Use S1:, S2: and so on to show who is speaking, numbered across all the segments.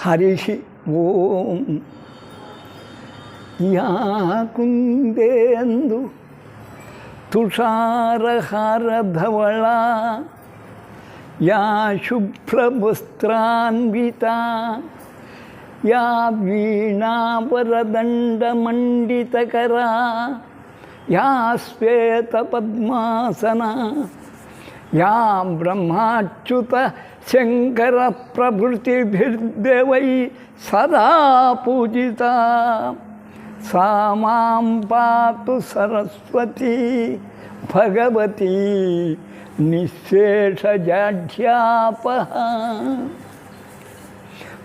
S1: హరి ఓం. యా కుందేందు తుషారహారధవళ యా శుభ్రవస్త్రాన్వితా యా వీణావరదండమండితకరా యా శ్వేతపద్మాసన యా బ్రహ్మాచ్యుత శంకర ప్రభృతిభిర్దేవై సదా పూజిత సా మాం పాతు సరస్వతి భగవతి నిశ్శేషజాఢ్యాపహ.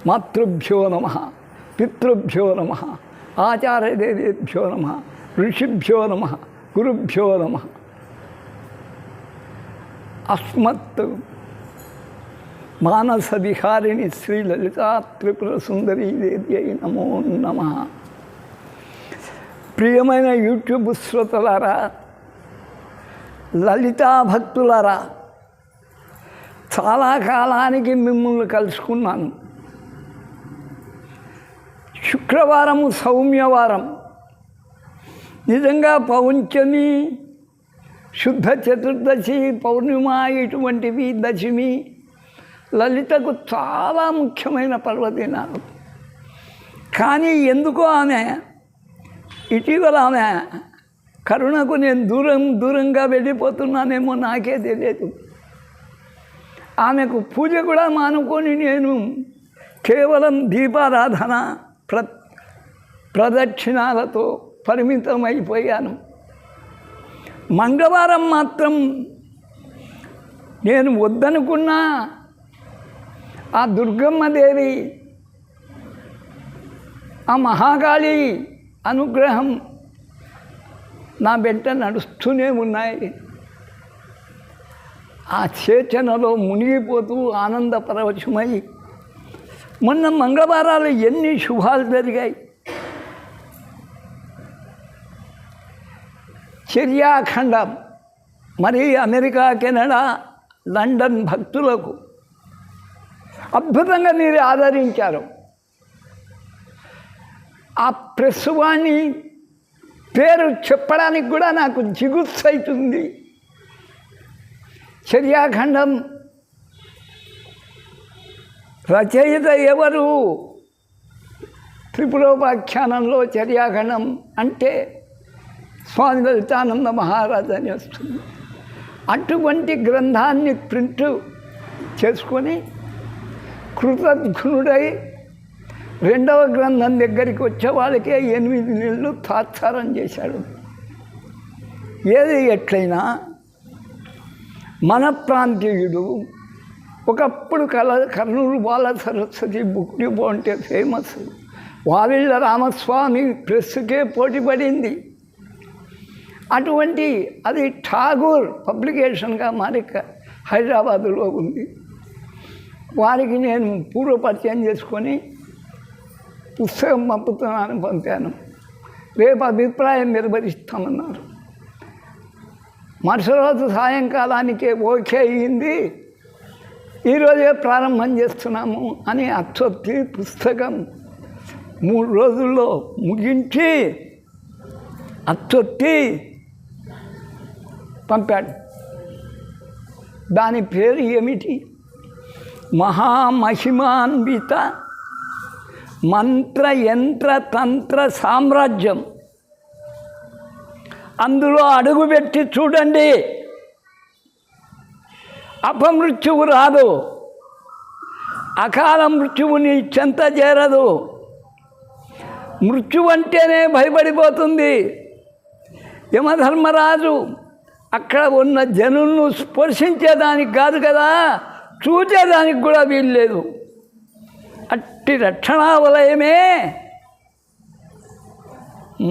S1: మాతృభ్యో నమః, పితృభ్యో నమః, ఆచార్యదేవేభ్యో నమః, ఋషిభ్యో నమః, గురుభ్యో నమః. అస్మత్ మానస విహారిణి శ్రీ లలితా త్రిపుర సుందరీ దేవ్యై నమో నమః. ప్రియమైన యూట్యూబ్ శ్రోతలారా, లలితా భక్తులారా, చాలా కాలానికి మిమ్మల్ని కలుసుకున్నాను. శుక్రవారము సౌమ్యవారం, నిజంగా పౌంచమి, శుద్ధ చతుర్దశి, పౌర్ణిమ ఇటువంటివి, దశమి లలితకు చాలా ముఖ్యమైన పర్వదినాలు. కానీ ఎందుకో ఆమె ఇటీవల ఆమె కరుణకు నేను దూరంగా వెళ్ళిపోతున్నానేమో నాకే తెలియదు. ఆమెకు పూజ కూడా మానుకొని నేను కేవలం దీపారాధన ప్రదక్షిణాలతో పరిమితమైపోయాను. మంగళవారం మాత్రం నేను వద్దనుకున్నా ఆ దుర్గమ్మదేవి, ఆ మహాకాళి అనుగ్రహం నా వెంట నడుస్తూనే ఉన్నాయి. ఆ చేతనలో మునిగిపోతూ ఆనందపరవశమై మొన్న మంగళవారాలు ఎన్ని శుభాలు జరిగాయి. చర్యాఖండం, మరి అమెరికా, కెనడా, లండన్ భక్తులకు అద్భుతంగా మీరు ఆదరించారు. ఆ ప్రెస్ వాణి పేరు చెప్పడానికి కూడా నాకు జిగుత్స అవుతుంది. చర్యాఖండం రచయిత ఎవరు? త్రిపురోపాఖ్యానంలో చర్యాఖండం అంటే స్వామి లలితానంద మహారాజ్ అని వస్తుంది. అటువంటి గ్రంథాన్ని ప్రింట్ చేసుకొని కృతజ్ఞుడై రెండవ గ్రంథం దగ్గరికి వచ్చే వాళ్ళకే 8 నెలలు తాత్సారం చేశాడు. ఏది ఎట్లయినా మన ప్రాంతీయుడు, ఒకప్పుడు కర్నూలు బాల సరస్వతి బుక్ డిపో అంటే ఫేమస్, వావిళ్ళ రామస్వామి ప్రెస్కే పోటీ పడింది. అటువంటి అది ఠాగూర్ పబ్లికేషన్గా మారి హైదరాబాదులో ఉంది. వారికి నేను పూర్వపరిచయం చేసుకొని పుస్తకం పంపుతున్నానని పంపాను. రేపు అభిప్రాయం నిర్వహిస్తామన్నారు. మరుసటి రోజు సాయంకాలానికే ఓకే అయ్యింది, ఈరోజే ప్రారంభం చేస్తున్నాము అని అచ్చొత్తి పుస్తకం 3 రోజుల్లో ముగించి అచ్చొత్తి పంపాడు. దాని పేరు ఏమిటి? మహామహిమాన్విత మంత్ర యంత్ర తంత్ర సామ్రాజ్యం. అందులో అడుగుపెట్టి చూడండి, అపమృత్యువు రాదు, అకాల మృత్యువుని చెంత చేరదు. మృత్యు అంటేనే భయపడిపోతుంది. యమధర్మరాజు అక్కడ ఉన్న జనులను స్పర్శించేదానికి కాదు కదా, చూచేదానికి కూడా వీల్లేదు. అట్టి రక్షణావలయమే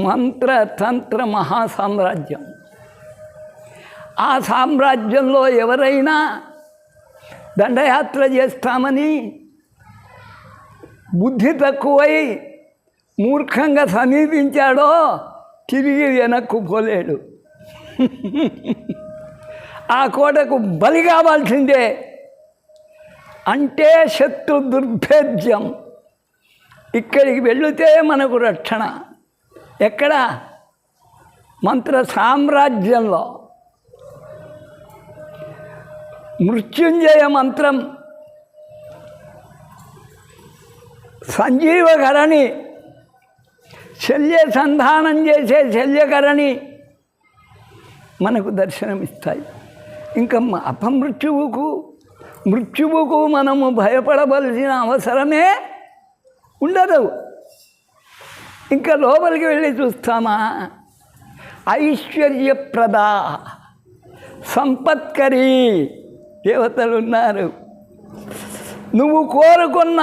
S1: మంత్రతంత్ర మహాసామ్రాజ్యం. ఆ సామ్రాజ్యంలో ఎవరైనా దండయాత్ర చేస్తామని బుద్ధి తక్కువై మూర్ఖంగా సమీపించాడో తిరిగి వెనక్కు పోలేడు. ఆ కోటకు బలి కావాల్సిందే. అంటే శత్రు దుర్భేద్యం, ఇక్కడికి వెళితే మనకు రక్షణ. ఎక్కడ? మంత్ర సామ్రాజ్యంలో. మృత్యుంజయ మంత్రం, సంజీవకరణి, శల్య సంధానం చేసే శల్యకరణి మనకు దర్శనమిస్తాయి. ఇంకా మృత్యువుకు మనము భయపడవలసిన అవసరమే ఉండదు. ఇంకా లోపలికి వెళ్ళి చూస్తామా? ఐశ్వర్యప్రద, సంపత్కరి దేవతలు ఉన్నారు. నువ్వు కోరుకున్న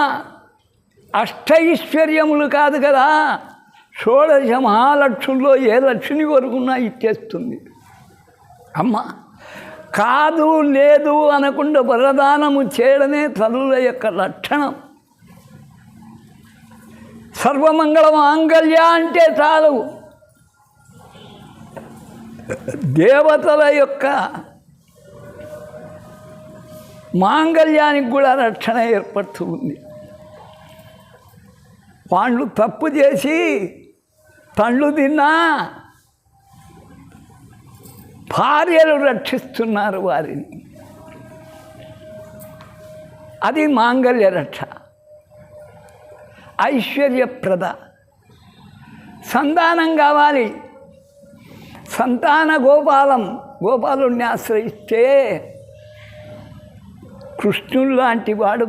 S1: అష్టైశ్వర్యములు కాదు కదా, షోడశ మహాలక్ష్ముల్లో ఏ లక్ష్మిని కోరుకున్నా ఇచ్చేస్తుంది అమ్మ. కాదు లేదు అనకుండా వరదానము చేయడమే తల్లుల యొక్క లక్షణం. సర్వమంగళ మాంగళ్య అంటే చాలు. దేవతల యొక్క మాంగళ్యానికి కూడా రక్షణ ఏర్పడుతూ ఉంది. వాళ్ళు తప్పు చేసి పండ్లు తిన్నా భార్యలు రక్షిస్తున్నారు వారిని. అది మాంగళ్య రక్ష. ఐశ్వర్యప్రద. సంతానం కావాలి. సంతాన గోపాలుణ్ణి ఆశ్రయిస్తే కృష్ణుడు లాంటి వాడు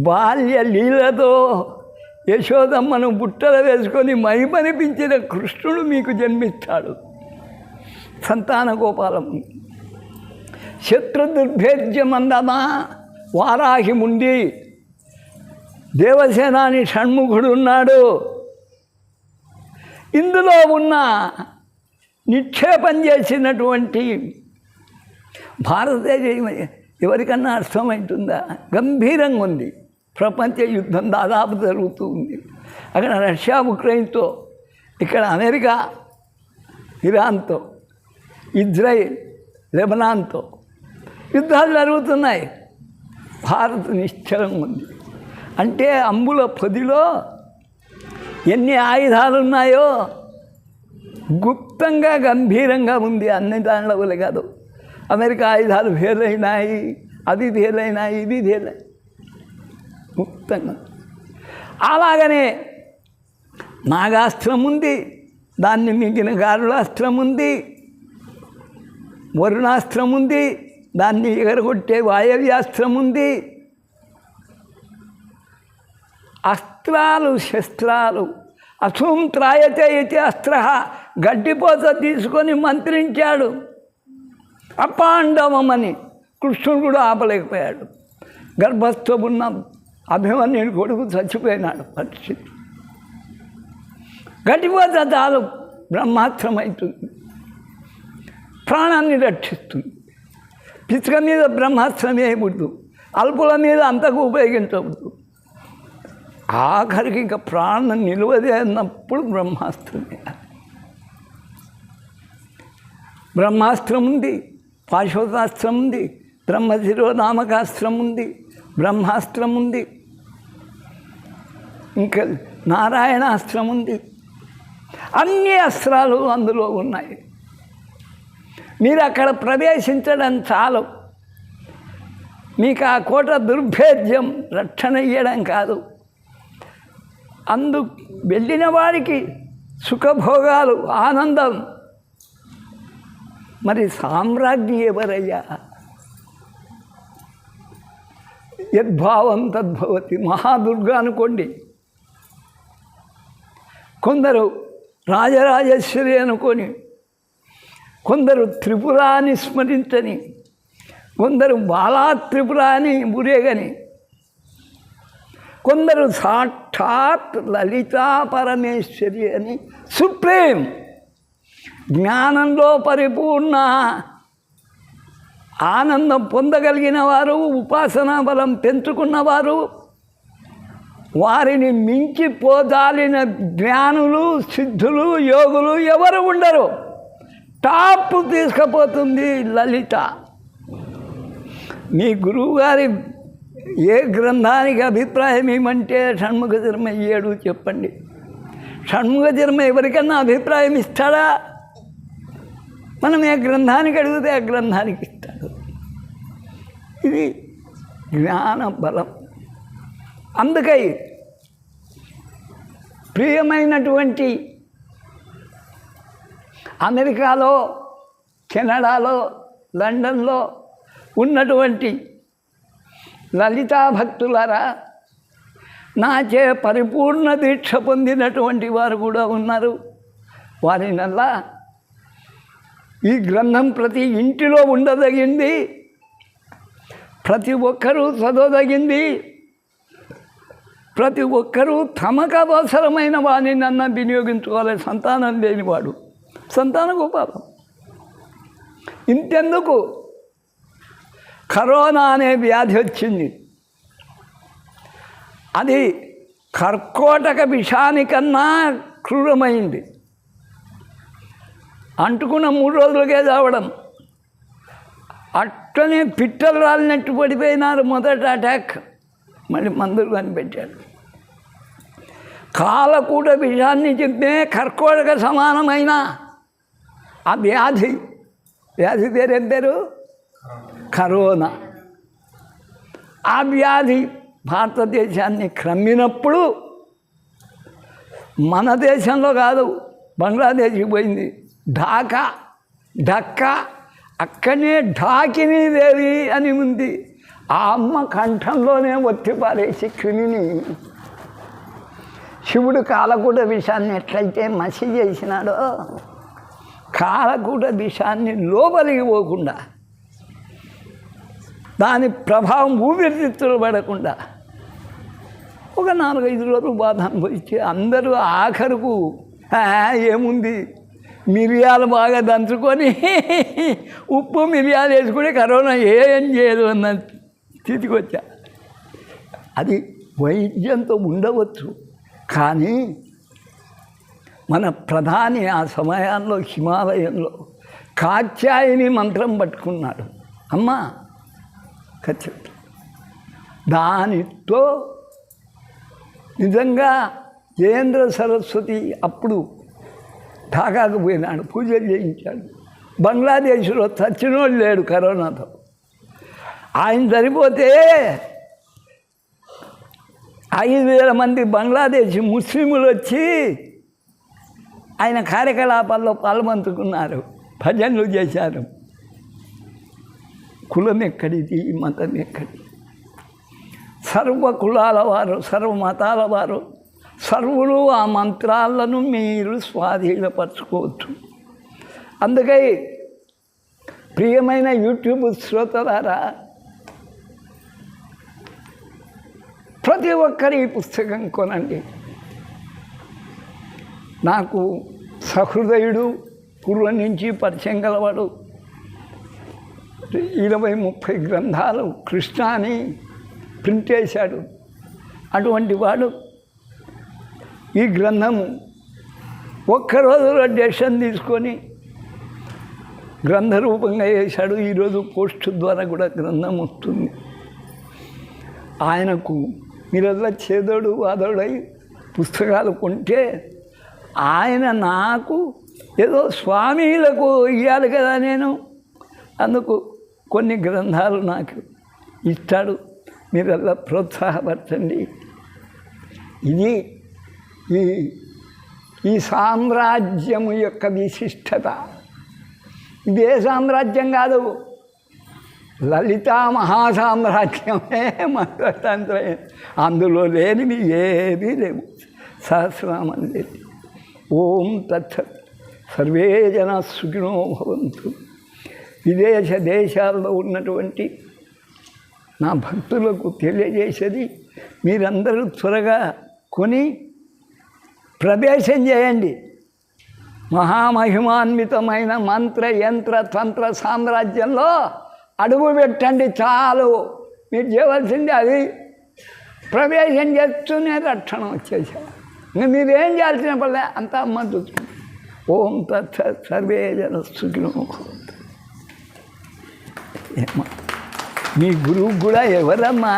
S1: బాల్య లీలతో యశోదమ్మను బుట్టలు వేసుకొని మైమనిపించిన కృష్ణుడు మీకు జన్మిస్తాడు. సంతాన గోపాలం. శత్రు దుర్భేద్యమందమా వారాహి ముండి దేవసేనాని షణ్ముఖుడు ఉన్నాడు. ఇందులో ఉన్న నిక్షేపం చేసినటువంటి భారతదేశం ఎవరికన్నా అర్థమవుతుందా? గంభీరంగా ఉంది. ప్రపంచ యుద్ధం దాదాపు జరుగుతూ ఉంది. అక్కడ రష్యా ఉక్రెయిన్తో, ఇక్కడ అమెరికా ఇరాన్తో, ఇజ్రాయిల్ లెబనాన్తో యుద్ధాలు జరుగుతున్నాయి. భారత్ నిశ్చలంగా ఉంది. అంటే అంబుల పొదిలో ఎన్ని ఆయుధాలు ఉన్నాయో గుప్తంగా గంభీరంగా ఉంది. అన్ని దానిలో కాదు. అమెరికా ఆయుధాలు ఫెయిల్ అయినాయి, అది ఫెయిల్ అయినాయి, ఇది ఫెయిల్ అయి గుప్తంగా. అలాగనే నాగాస్త్రం ఉంది, దాన్ని మింగిన గారుడాస్త్రం ఉంది, వరుణాస్త్రం ఉంది, దాన్ని ఎగరగొట్టే వాయవ్యాస్త్రం ఉంది. అస్త్రాలు శస్త్రాలు. అసూం త్రాయతే ఇది అస్త్ర. గడ్డిపోత తీసుకొని మంత్రించాడు అపాండవమని. కృష్ణుడు కూడా ఆపలేకపోయాడు. గర్భస్థ ఉన్న అభిమన్యుడి కొడుకు చచ్చిపోయినాడు. పరిస్థితి గడ్డిపోత చాలు, బ్రహ్మాస్త్రమవుతుంది, ప్రాణాన్ని రక్షిస్తుంది. పిచ్చుక మీద బ్రహ్మాస్త్రం వేయకూడదు, అల్పుల మీద అంతకు ఉపయోగించకూడదు. ఆఖరికి ఇంకా ప్రాణం నిలువదే అన్నప్పుడు బ్రహ్మాస్త్రమే. బ్రహ్మాస్త్రం ఉంది, పాశోతాస్త్రం ఉంది, బ్రహ్మశిరోనామకాస్త్రం ఉంది, బ్రహ్మాస్త్రం ఉంది, ఇంకా నారాయణాస్త్రం ఉంది. అన్ని అస్త్రాలు అందులో ఉన్నాయి. మీరు అక్కడ ప్రవేశించడం చాలు. మీకు ఆ కోట దుర్భేద్యం రక్షణ ఇవ్వడం కాదు, వెళ్ళిన వారికి సుఖభోగాలు, ఆనందం. మరి సామ్రాజ్ఞి ఎవరయ్యా? యద్భావం తద్భవతి. మహాదుర్గ అనుకోండి, కొందరు రాజరాజేశ్వరి అనుకొని, కొందరు త్రిపురాని స్మరించని, కొందరు బాలా త్రిపురాని ఊరేగని, కొందరు సాక్షాత్ లలితా పరమేశ్వరి అని సుప్రీం జ్ఞానంలో పరిపూర్ణ ఆనందం పొందగలిగిన వారు, ఉపాసనా బలం పెంచుకున్నవారు, వారిని మించిపోదాలిన జ్ఞానులు, సిద్ధులు, యోగులు ఎవరు ఉండరు. టాప్ తీసుకుపోతుంది లలిత. మీ గురువుగారి ఏ గ్రంథానికి అభిప్రాయం ఏమంటే షణ్ముఖ శర్మ ఇయ్యాడు చెప్పండి. షణ్ముఖ శర్మ ఎవరికన్నా అభిప్రాయం ఇస్తాడా? మనం ఏ గ్రంథానికి అడిగితే ఆ గ్రంథానికి ఇస్తాడు. ఇది జ్ఞాన బలం. అందుకై ప్రియమైనటువంటి అమెరికాలో, కెనడాలో, లండన్లో ఉన్నటువంటి లలితా భక్తులారా, నాచే పరిపూర్ణ దీక్ష పొందినటువంటి వారు కూడా ఉన్నారు. వారినల్లా ఈ గ్రంథం ప్రతి ఇంటిలో ఉండదగింది, ప్రతి ఒక్కరూ చదవదగింది, ప్రతి ఒక్కరూ తమకు అవసరమైన వాణినన్నా వినియోగించుకోవాలి. సంతానం లేనివాడు సంతాన గోపాలం. ఇంతెందుకు, కరోనా అనే వ్యాధి వచ్చింది. అది కర్కోటక విషానికన్నా క్రూరమైంది. అంటుకున్న 3 రోజులకే చావడం. అట్టనే పిట్టలు రాలినట్టు పడిపోయినారు. మొదట అటాక్, మళ్ళీ మందులు కనిపెట్టాడు. కాలకూట విషాన్ని చెప్పే కర్కోటక సమానమైన ఆ వ్యాధి పేరేం పేరు? కరోనా. ఆ వ్యాధి భారతదేశాన్ని క్రమ్మినప్పుడు మన దేశంలో కాదు, బంగ్లాదేశ్కి పోయింది. ఢక్కా అక్కడనే ఢాకినీ దేవి అని ఉంది. ఆ అమ్మ కంఠంలోనే ఒత్తిపారేసి క్రిమిని శివుడు కాలకూట విషాన్ని ఎట్లయితే మసి చేసినాడో, కాలకూట విషాన్ని లోపలికి పోకుండా, దాని ప్రభావం ఊపిరితిత్తులు పడకుండా ఒక 4-5 రోజులు బాధ అనుభవించి అందరూ ఆఖరుకు ఏముంది మిరియాలు బాగా దంచుకొని ఉప్పు మిరియాలు వేసుకుని కరోనా ఏం చేయదు అన్న స్థితికి వచ్చా. అది వైద్యంతో ఉండవచ్చు, కానీ మన ప్రధాని ఆ సమయాల్లో హిమాలయంలో కాత్యాయని మంత్రం పట్టుకున్నాడు. అమ్మ ఖచ్చితంగా దానితో నిజంగా జయేంద్ర సరస్వతి అప్పుడు ఢాకాకు పోయినాడు, పూజలు చేయించాడు. బంగ్లాదేశ్లో చచ్చినోడు లేడు కరోనాతో. ఆయన సరిపోతే 5,000 మంది బంగ్లాదేశీ ముస్లింలు వచ్చి ఆయన కార్యకలాపాల్లో పాల్పంచుకున్నారు, భజనలు చేశారు. కులం ఎక్కడిది, మతం ఎక్కడిది? సర్వ కులాల వారు, సర్వ మతాల వారు, సర్వులు ఆ మంత్రాలను మీరు స్వాధీనపరచుకోవచ్చు. అందుకై ప్రియమైన యూట్యూబ్ శ్రోతలారా, ప్రతి ఒక్కరు ఈ పుస్తకం కొనండి. నాకు సహృదయుడు, పూర్వం నుంచి పరిచయం గలవాడు, 20-30 గ్రంథాలు కృష్ణ అని ప్రింట్ చేశాడు. అటువంటి వాడు ఈ గ్రంథము ఒక్కరోజులో డెసిషన్ తీసుకొని గ్రంథ రూపంగా చేశాడు. ఈరోజు పోస్ట్ ద్వారా కూడా గ్రంథం వస్తుంది. ఆయనకు మీరల్లా చేదోడు వాదోడై పుస్తకాలు కొంటే ఆయన నాకు ఏదో స్వామీలకు ఇవ్వాలి కదా, నేను అందుకు కొన్ని గ్రంథాలు నాకు ఇస్తాడు. మీరల్లా ప్రోత్సాహపరచండి. ఇది ఈ సామ్రాజ్యము యొక్క విశిష్టత. ఇదే సామ్రాజ్యం కాదు, లలితా మహాసామ్రాజ్యమే మతంత్రమే. అందులో లేనివి ఏమీ లేవు. సహస్రనామం లేదు. ఓం తత్సత్. సర్వే జనా సుఖినో భవంతు. విదేశ దేశాల్లో ఉన్నటువంటి నా భక్తులకు తెలియజేసేది, మీరందరూ త్వరగా కొని ప్రవేశం చేయండి. మహామహిమాన్వితమైన మంత్ర యంత్ర తంత్ర సామ్రాజ్యంలో అడుగు పెట్టండి చాలు. మీరు చేయవలసింది అది. ప్రవేశం చేస్తూనే రక్షణ వచ్చేసారు. ఇంకా మీరేం చేయాల్సిన పల్లె అంతా అమ్మ చూసుకుంది. ఓం తత్సత్. సర్వే జన సుఖినో భవంతు. మీ గురువు కూడా ఎవరమ్మా?